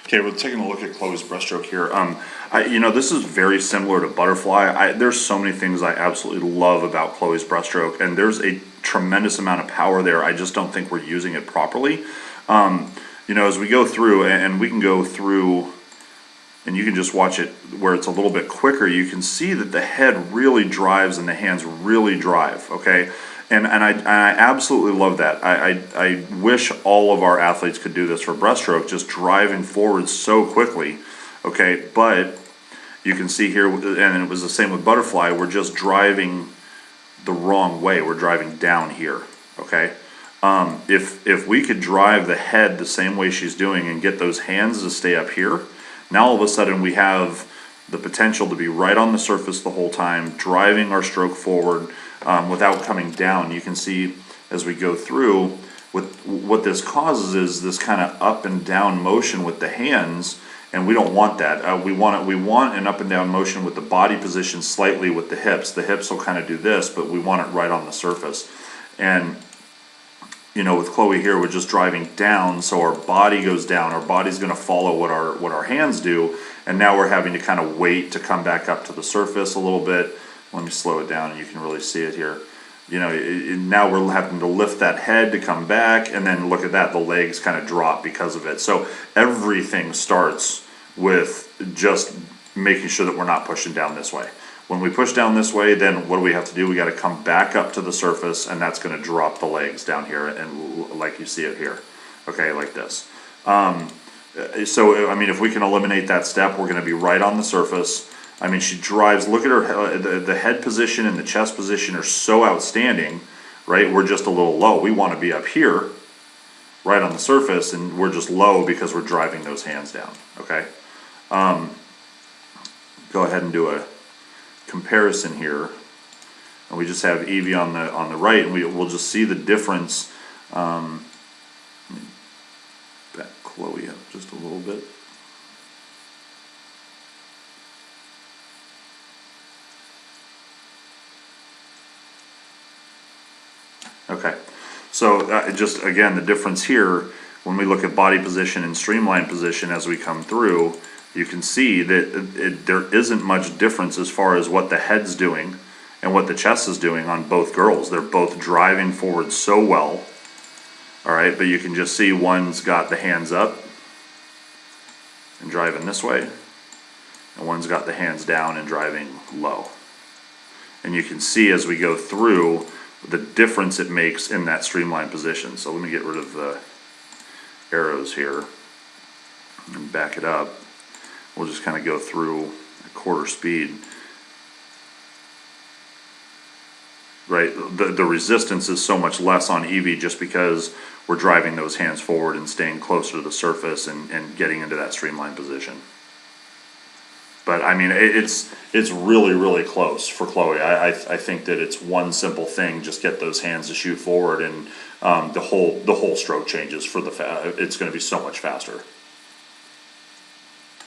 Okay, we're taking a look at Chloe's breaststroke here. This is very similar to butterfly. There's so many things I absolutely love about Chloe's breaststroke, and there's a tremendous amount of power there. I just don't think we're using it properly. As we go through, and we can go through, and you can just watch it where it's a little bit quicker, you can see that the head really drives and the hands really drive, okay? And I absolutely love that. I wish all of our athletes could do this for breaststroke, just driving forward so quickly, okay? But you can see here, and it was the same with butterfly, we're just driving the wrong way. We're driving down here, okay? If we could drive the head the same way she's doing and get those hands to stay up here, now all of a sudden we have the potential to be right on the surface the whole time, driving our stroke forward without coming down. You can see as we go through, what this causes is this kind of up and down motion with the hands, and we don't want that. We want an up and down motion with the body position slightly with the hips. The hips will kind of do this, but we want it right on the surface. And with Chloe here, we're just driving down, so our body goes down. Our body's going to follow what our hands do, and now we're having to kind of wait to come back up to the surface a little bit. Let me slow it down, and you can really see it here. Now we're having to lift that head to come back, and then look at that, the legs kind of drop because of it. So everything starts with just making sure that we're not pushing down this way. When we push down this way, then what do we have to do? We got to come back up to the surface, and that's going to drop the legs down here, and like you see it here, okay, like this. If we can eliminate that step, we're going to be right on the surface. She drives. Look at her. The head position and the chest position are so outstanding, right? We're just a little low. We want to be up here, right on the surface, and we're just low because we're driving those hands down. Okay. Go ahead and do a comparison here, and we just have Evie on the right, and we'll just see the difference. Let me back Chloe up just a little bit. Okay, so just again, the difference here, when we look at body position and streamline position as we come through, you can see that there isn't much difference as far as what the head's doing and what the chest is doing on both girls. They're both driving forward so well, all right, but you can just see one's got the hands up and driving this way, and one's got the hands down and driving low. And you can see as we go through the difference it makes in that streamline position. So let me get rid of the arrows here and back it up. We'll just kind of go through at quarter speed. Right, the resistance is so much less on Evie just because we're driving those hands forward and staying closer to the surface and getting into that streamline position. But it's really, really close for Chloe. I think that it's one simple thing: just get those hands to shoot forward, and the whole stroke changes for it's going to be so much faster.